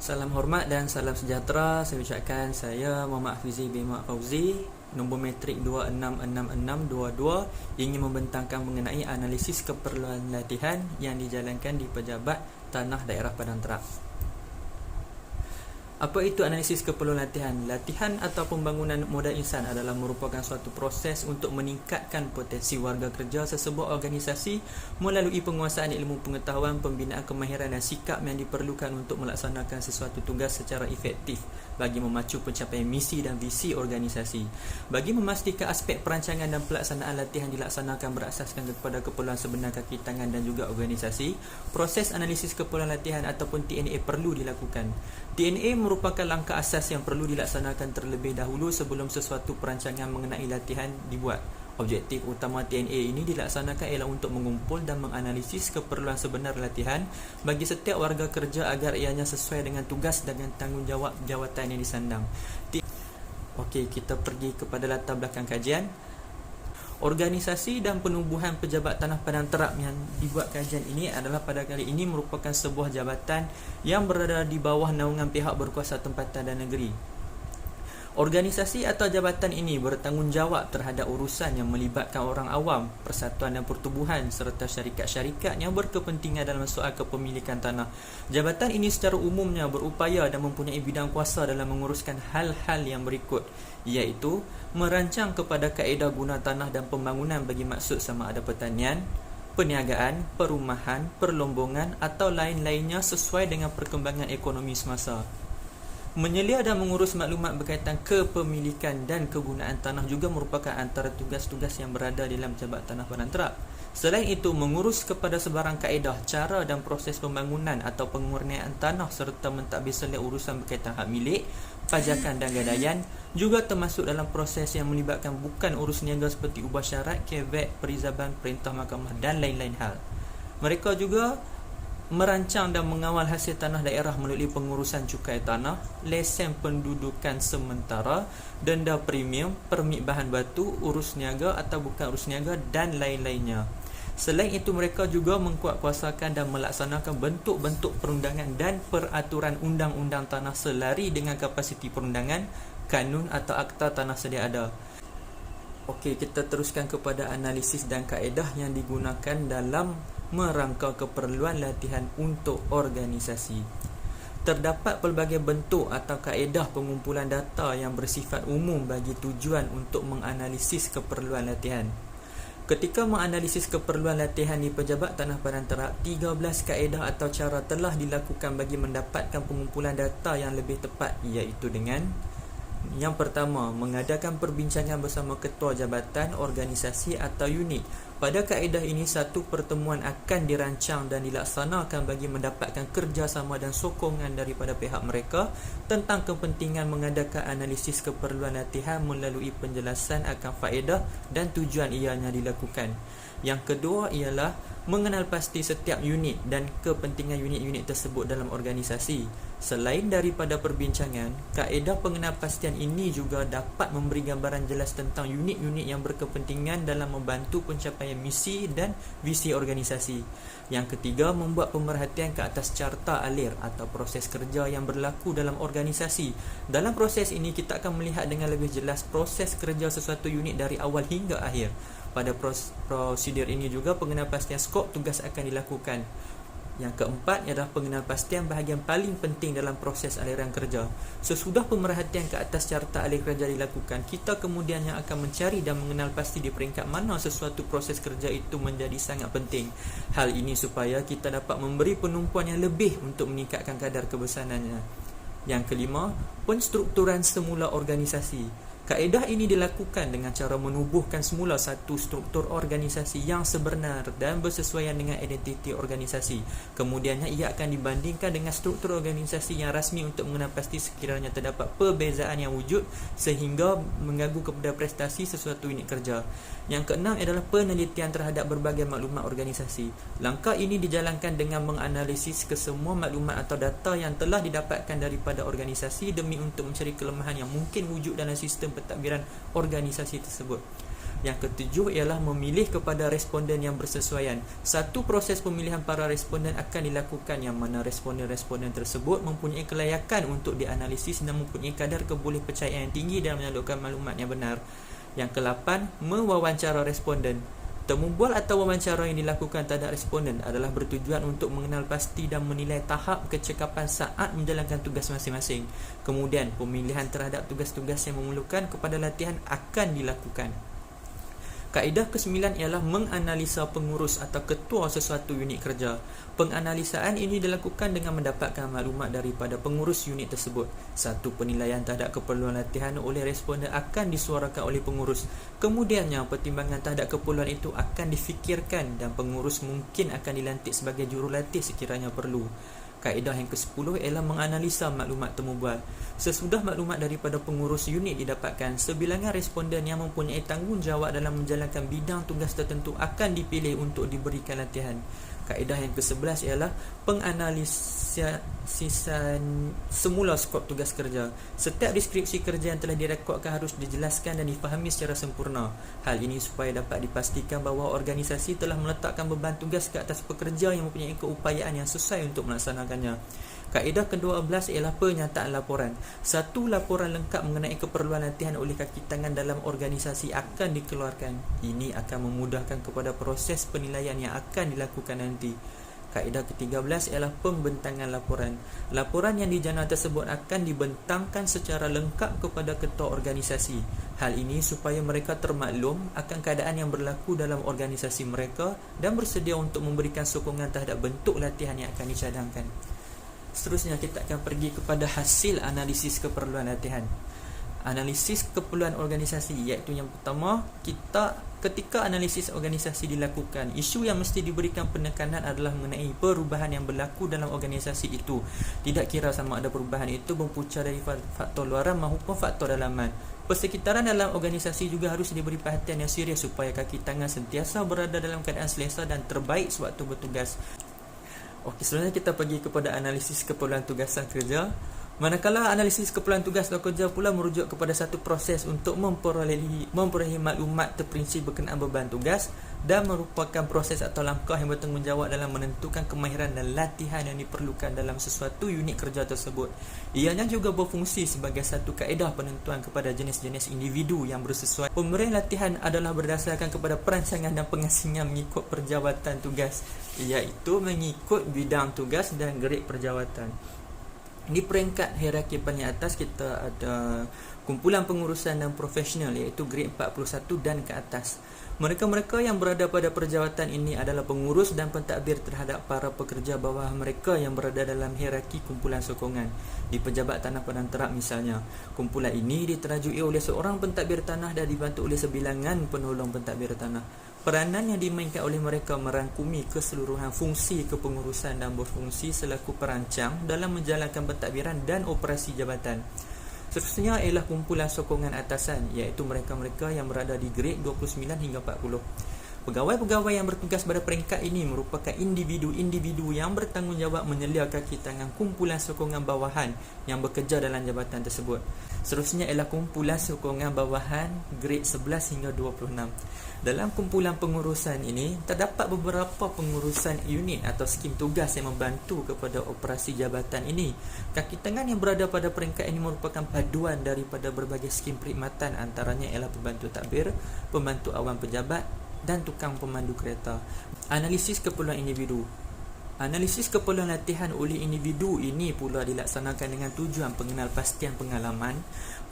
Salam hormat dan salam sejahtera. Saya ucapkan saya Muhammad Hafizi bin Mak Fauzi, nombor metrik 266622, ingin membentangkan mengenai analisis keperluan latihan yang dijalankan di Pejabat Tanah Daerah Padang Terap. Apa itu analisis keperluan latihan? Latihan atau pembangunan modal insan adalah merupakan suatu proses untuk meningkatkan potensi warga kerja sesebuah organisasi melalui penguasaan ilmu pengetahuan, pembinaan kemahiran dan sikap yang diperlukan untuk melaksanakan sesuatu tugas secara efektif bagi memacu pencapaian misi dan visi organisasi. Bagi memastikan aspek perancangan dan pelaksanaan latihan dilaksanakan berasaskan kepada keperluan sebenar kaki tangan dan juga organisasi, proses analisis keperluan latihan ataupun TNA perlu dilakukan. TNA merupakan langkah asas yang perlu dilaksanakan terlebih dahulu sebelum sesuatu perancangan mengenai latihan dibuat. Objektif utama TNA ini dilaksanakan ialah untuk mengumpul dan menganalisis keperluan sebenar latihan bagi setiap warga kerja agar ianya sesuai dengan tugas dan tanggungjawab jawatan yang disandang. Okey, kita pergi kepada latar belakang kajian. Organisasi dan penubuhan Pejabat Tanah Padang Terap yang dibuat kajian ini adalah pada kali ini merupakan sebuah jabatan yang berada di bawah naungan pihak berkuasa tempatan dan negeri. Organisasi atau jabatan ini bertanggungjawab terhadap urusan yang melibatkan orang awam, persatuan dan pertubuhan serta syarikat-syarikat yang berkepentingan dalam soal kepemilikan tanah. Jabatan ini secara umumnya berupaya dan mempunyai bidang kuasa dalam menguruskan hal-hal yang berikut, iaitu merancang kepada kaedah guna tanah dan pembangunan bagi maksud sama ada pertanian, perniagaan, perumahan, perlombongan atau lain-lainnya sesuai dengan perkembangan ekonomi semasa. Menyelia dan mengurus maklumat berkaitan kepemilikan dan kegunaan tanah juga merupakan antara tugas-tugas yang berada dalam Pejabat Tanah Padang Terap. Selain itu, mengurus kepada sebarang kaedah, cara dan proses pembangunan atau pengurniaan tanah serta mentadbir selia urusan berkaitan hak milik, pajakan dan gadaian juga termasuk dalam proses yang melibatkan bukan urus niaga seperti ubah syarat, kevet, perizaban, perintah mahkamah dan lain-lain hal. Mereka juga merancang dan mengawal hasil tanah daerah melalui pengurusan cukai tanah, lesen pendudukan sementara, denda premium, permit bahan batu, urus niaga atau bukan urus niaga dan lain-lainnya. Selain itu, mereka juga mengkuatkuasakan dan melaksanakan bentuk-bentuk perundangan dan peraturan undang-undang tanah selari dengan kapasiti perundangan, kanun atau akta tanah sedia ada. Okey, kita teruskan kepada analisis dan kaedah yang digunakan dalam merangka keperluan latihan untuk organisasi. Terdapat pelbagai bentuk atau kaedah pengumpulan data yang bersifat umum bagi tujuan untuk menganalisis keperluan latihan. Ketika menganalisis keperluan latihan di Pejabat Tanah Padang Terap, 13 kaedah atau cara telah dilakukan bagi mendapatkan pengumpulan data yang lebih tepat, iaitu dengan: yang pertama, mengadakan perbincangan bersama ketua jabatan, organisasi atau unit. Pada kaedah ini, satu pertemuan akan dirancang dan dilaksanakan bagi mendapatkan kerjasama dan sokongan daripada pihak mereka tentang kepentingan mengadakan analisis keperluan latihan melalui penjelasan akan faedah dan tujuan ianya dilakukan. Yang kedua ialah mengenal pasti setiap unit dan kepentingan unit-unit tersebut dalam organisasi. Selain daripada perbincangan, kaedah pengenalpastian ini juga dapat memberi gambaran jelas tentang unit-unit yang berkepentingan dalam membantu pencapaian misi dan visi organisasi. Yang ketiga, membuat pemerhatian ke atas carta alir atau proses kerja yang berlaku dalam organisasi. Dalam proses ini, kita akan melihat dengan lebih jelas proses kerja sesuatu unit dari awal hingga akhir. Pada prosedur ini juga pengenalpastian skop tugas akan dilakukan. Yang keempat ialah pengenalpastian bahagian paling penting dalam proses aliran kerja. Sesudah pemerhatian ke atas carta alir kerja dilakukan, kita kemudian yang akan mencari dan mengenal pasti di peringkat mana sesuatu proses kerja itu menjadi sangat penting. Hal ini supaya kita dapat memberi penumpuan yang lebih untuk meningkatkan kadar kebesarannya. Yang kelima, penstrukturan semula organisasi. Kaedah ini dilakukan dengan cara menubuhkan semula satu struktur organisasi yang sebenar dan bersesuaian dengan identiti organisasi. Kemudiannya ia akan dibandingkan dengan struktur organisasi yang rasmi untuk mengenal pasti sekiranya terdapat perbezaan yang wujud sehingga mengganggu kepada prestasi sesuatu unit kerja. Yang keenam adalah penelitian terhadap berbagai maklumat organisasi. Langkah ini dijalankan dengan menganalisis kesemua maklumat atau data yang telah didapatkan daripada organisasi demi untuk mencari kelemahan yang mungkin wujud dalam sistem pentadbiran organisasi tersebut. Yang ketujuh ialah memilih kepada responden yang bersesuaian. Satu proses pemilihan para responden akan dilakukan yang mana responden-responden tersebut mempunyai kelayakan untuk dianalisis dan mempunyai kadar kebolehpercayaan yang tinggi dalam menyalurkan maklumat yang benar. Yang ke-8, mewawancara responden. Temu bual atau wawancara yang dilakukan terhadap responden adalah bertujuan untuk mengenal pasti dan menilai tahap kecekapan saat menjalankan tugas masing-masing. Kemudian, pemilihan terhadap tugas-tugas yang memerlukan kepada latihan akan dilakukan. Kaedah ke-9 ialah menganalisa pengurus atau ketua sesuatu unit kerja. Penganalisaan ini dilakukan dengan mendapatkan maklumat daripada pengurus unit tersebut. Satu penilaian terhadap keperluan latihan oleh responden akan disuarakan oleh pengurus. Kemudiannya, pertimbangan terhadap keperluan itu akan difikirkan dan pengurus mungkin akan dilantik sebagai jurulatih sekiranya perlu. Kaedah yang ke-10 ialah menganalisa maklumat temu bual. Sesudah maklumat daripada pengurus unit didapatkan, sebilangan responden yang mempunyai tanggungjawab dalam menjalankan bidang tugas tertentu akan dipilih untuk diberikan latihan. Kaedah yang ke-11 ialah penganalisisan semula skop tugas kerja. Setiap deskripsi kerja yang telah direkodkan harus dijelaskan dan difahami secara sempurna. Hal ini supaya dapat dipastikan bahawa organisasi telah meletakkan beban tugas ke atas pekerja yang mempunyai keupayaan yang sesuai untuk melaksanakannya. Kaedah ke-12 ialah penyataan laporan. Satu laporan lengkap mengenai keperluan latihan oleh kaki tangan dalam organisasi akan dikeluarkan. Ini akan memudahkan kepada proses penilaian yang akan dilakukan nanti. Kaedah ke-13 ialah pembentangan laporan. Laporan yang dijana tersebut akan dibentangkan secara lengkap kepada ketua organisasi. Hal ini supaya mereka termaklum akan keadaan yang berlaku dalam organisasi mereka dan bersedia untuk memberikan sokongan terhadap bentuk latihan yang akan dicadangkan. Seterusnya kita akan pergi kepada hasil analisis keperluan latihan. Analisis keperluan organisasi, iaitu yang pertama, ketika analisis organisasi dilakukan, isu yang mesti diberikan penekanan adalah mengenai perubahan yang berlaku dalam organisasi itu. Tidak kira sama ada perubahan itu berpunca dari faktor luaran maupun faktor dalaman. Persekitaran dalam organisasi juga harus diberi perhatian yang serius supaya kaki tangan sentiasa berada dalam keadaan selesa dan terbaik sewaktu bertugas. Okey, selanjutnya kita pergi kepada analisis keperluan tugasan kerja. Manakala analisis keperluan tugas atau kerja pula merujuk kepada satu proses untuk memperolehi maklumat terperinci berkenaan beban tugas dan merupakan proses atau langkah yang bertanggungjawab dalam menentukan kemahiran dan latihan yang diperlukan dalam sesuatu unit kerja tersebut. Ianya juga berfungsi sebagai satu kaedah penentuan kepada jenis-jenis individu yang bersesuaian. Pemberian latihan adalah berdasarkan kepada perancangan dan pengasingan mengikut perjawatan tugas, iaitu mengikut bidang tugas dan grade perjawatan. Di peringkat hierarki paling atas kita ada kumpulan pengurusan dan profesional, iaitu grade 41 dan ke atas. Mereka-mereka yang berada pada perjawatan ini adalah pengurus dan pentadbir terhadap para pekerja bawah mereka yang berada dalam hierarki kumpulan sokongan. Di pejabat tanah padang terap misalnya, kumpulan ini diterajui oleh seorang pentadbir tanah dan dibantu oleh sebilangan penolong pentadbir tanah. Peranan yang dimainkan oleh mereka merangkumi keseluruhan fungsi kepengurusan dan berfungsi selaku perancang dalam menjalankan pentadbiran dan operasi jabatan. Seterusnya ialah kumpulan sokongan atasan, iaitu mereka-mereka yang berada di grade 29 hingga 40. Pegawai-pegawai yang bertugas pada peringkat ini merupakan individu-individu yang bertanggungjawab menyelia kaki tangan kumpulan sokongan bawahan yang bekerja dalam jabatan tersebut. Seterusnya ialah kumpulan sokongan bawahan grade 11 hingga 26. Dalam kumpulan pengurusan ini, terdapat beberapa pengurusan unit atau skim tugas yang membantu kepada operasi jabatan ini. Kaki tangan yang berada pada peringkat ini merupakan paduan daripada berbagai skim perkhidmatan, antaranya ialah pembantu tadbir, pembantu awan pejabat dan tukang pemandu kereta. Analisis keperluan individu. Analisis keperluan latihan oleh individu ini pula dilaksanakan dengan tujuan pengenalpastian pengalaman,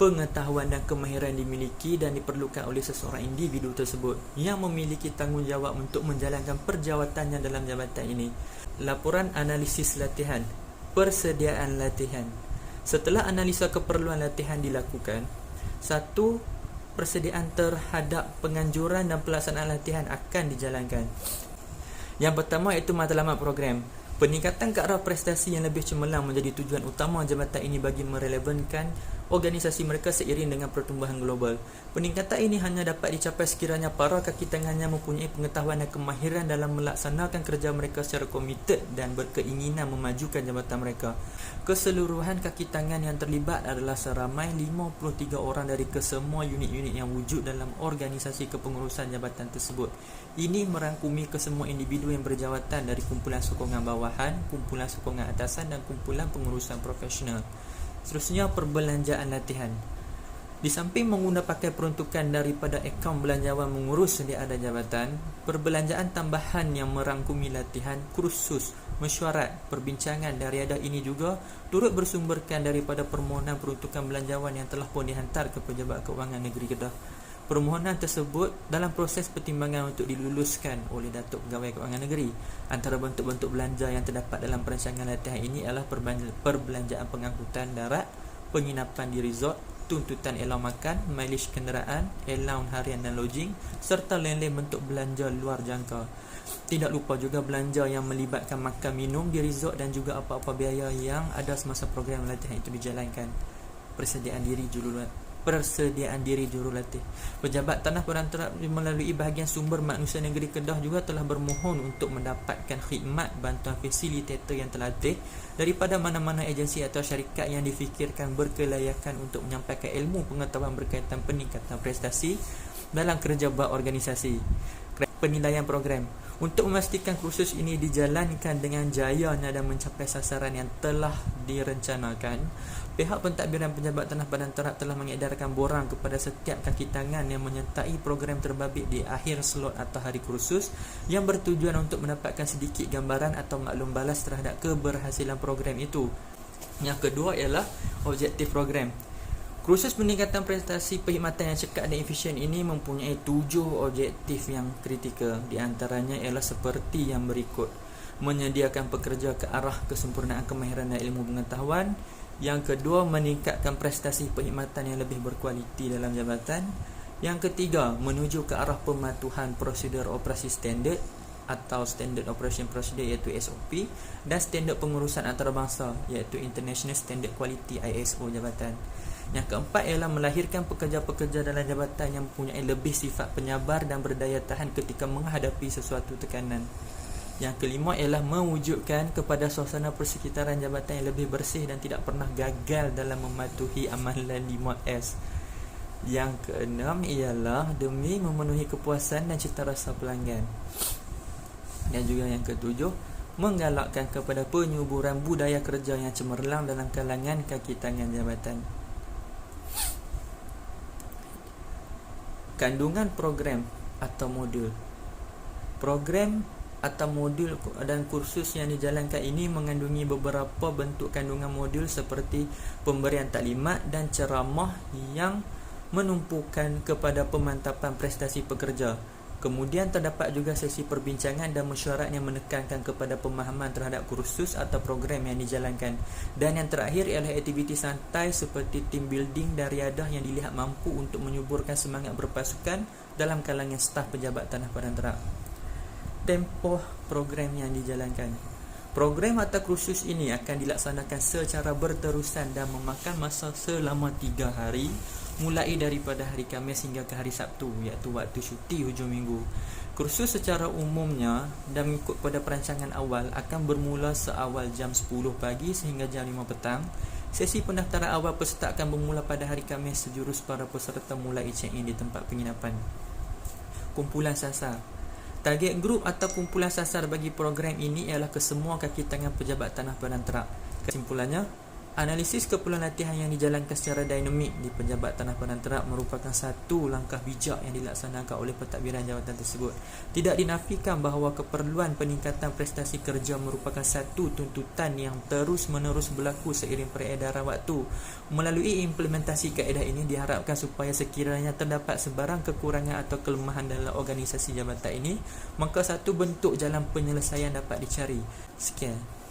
pengetahuan dan kemahiran dimiliki dan diperlukan oleh seseorang individu tersebut yang memiliki tanggungjawab untuk menjalankan perjawatannya dalam jabatan ini. Laporan analisis latihan. Persediaan latihan. Setelah analisa keperluan latihan dilakukan, satu, persediaan terhadap penganjuran dan pelaksanaan latihan akan dijalankan. Yang pertama iaitu matlamat program. Peningkatan ke arah prestasi yang lebih cemerlang menjadi tujuan utama jabatan ini bagi merelevankan organisasi mereka seiring dengan pertumbuhan global. Peningkatan ini hanya dapat dicapai sekiranya para kaki tangannya mempunyai pengetahuan dan kemahiran dalam melaksanakan kerja mereka secara komited dan berkeinginan memajukan jabatan mereka. Keseluruhan kaki tangan yang terlibat adalah seramai 53 orang dari kesemua unit-unit yang wujud dalam organisasi kepengurusan jabatan tersebut. Ini merangkumi kesemua individu yang berjawatan dari kumpulan sokongan bawahan, kumpulan sokongan atasan dan kumpulan pengurusan profesional. Seterusnya, perbelanjaan latihan. Di samping mengguna pakai peruntukan daripada akaun belanjawan mengurus sedia ada jabatan, perbelanjaan tambahan yang merangkumi latihan, kursus, mesyuarat, perbincangan dan riadah ini juga turut bersumberkan daripada permohonan peruntukan belanjawan yang telah pun dihantar ke Pejabat Kewangan Negeri Kedah. Permohonan tersebut dalam proses pertimbangan untuk diluluskan oleh Datuk Pegawai Kewangan Negeri. Antara bentuk-bentuk belanja yang terdapat dalam perancangan latihan ini ialah perbelanjaan pengangkutan darat, penginapan di resort, tuntutan allowance makan, mileage kenderaan, allowance harian dan lodging serta lain-lain bentuk belanja luar jangka. Tidak lupa juga belanja yang melibatkan makan minum di resort dan juga apa-apa biaya yang ada semasa program latihan itu dijalankan. Persediaan diri jurulatih. Pejabat Tanah Perantara melalui bahagian sumber manusia negeri Kedah juga telah bermohon untuk mendapatkan khidmat bantuan fasilitator yang terlatih daripada mana-mana agensi atau syarikat yang difikirkan berkelayakan untuk menyampaikan ilmu pengetahuan berkaitan peningkatan prestasi dalam kerja berorganisasi. Penilaian program. Untuk memastikan kursus ini dijalankan dengan jayanya dan mencapai sasaran yang telah direncanakan, pihak pentadbiran Pejabat Tanah Padang Terap telah mengedarkan borang kepada setiap kaki tangan yang menyertai program terbabit di akhir slot atau hari kursus yang bertujuan untuk mendapatkan sedikit gambaran atau maklum balas terhadap keberhasilan program itu. Yang kedua ialah objektif program. Kursus peningkatan prestasi perkhidmatan yang cekat dan efisien ini mempunyai 7 objektif yang kritikal. Di antaranya ialah seperti yang berikut: menyediakan pekerja ke arah kesempurnaan kemahiran dan ilmu pengetahuan. Yang kedua, meningkatkan prestasi perkhidmatan yang lebih berkualiti dalam jabatan. Yang ketiga, menuju ke arah pematuhan prosedur operasi standard atau Standard Operation Procedure iaitu SOP dan standard pengurusan antarabangsa iaitu International Standard Quality ISO jabatan. Yang keempat ialah melahirkan pekerja-pekerja dalam jabatan yang mempunyai lebih sifat penyabar dan berdaya tahan ketika menghadapi sesuatu tekanan. Yang kelima ialah mewujudkan kepada suasana persekitaran jabatan yang lebih bersih dan tidak pernah gagal dalam mematuhi amalan 5S. Yang keenam ialah demi memenuhi kepuasan dan cita rasa pelanggan. Dan juga yang ketujuh, menggalakkan kepada penyuburan budaya kerja yang cemerlang dalam kalangan kaki tangan jabatan. Kandungan program atau modul. Program atau modul dan kursus yang dijalankan ini mengandungi beberapa bentuk kandungan modul seperti pemberian taklimat dan ceramah yang menumpukan kepada pemantapan prestasi pekerja. Kemudian terdapat juga sesi perbincangan dan mesyuarat yang menekankan kepada pemahaman terhadap kursus atau program yang dijalankan. Dan yang terakhir ialah aktiviti santai seperti team building dan riadah yang dilihat mampu untuk menyuburkan semangat berpasukan dalam kalangan staf Pejabat Tanah Padang Terap. Tempoh program yang dijalankan. Program atau kursus ini akan dilaksanakan secara berterusan dan memakan masa selama 3 hari, mulai daripada hari Khamis hingga ke hari Sabtu, iaitu waktu cuti hujung minggu. Kursus secara umumnya dan mengikut pada perancangan awal akan bermula seawal jam 10 pagi sehingga jam 5 petang. Sesi pendaftaran awal peserta akan bermula pada hari Khamis sejurus para peserta mulai check-in di tempat penginapan. Kumpulan sasar. Target grup atau kumpulan sasar bagi program ini ialah kesemua kaki tangan Pejabat Tanah Padang Terap. Kesimpulannya, analisis keperluan latihan yang dijalankan secara dinamik di Pejabat Tanah Padang Terap merupakan satu langkah bijak yang dilaksanakan oleh pentadbiran jawatan tersebut. Tidak dinafikan bahawa keperluan peningkatan prestasi kerja merupakan satu tuntutan yang terus-menerus berlaku seiring peredaran waktu. Melalui implementasi kaedah ini diharapkan supaya sekiranya terdapat sebarang kekurangan atau kelemahan dalam organisasi jabatan ini, maka satu bentuk jalan penyelesaian dapat dicari. Sekian.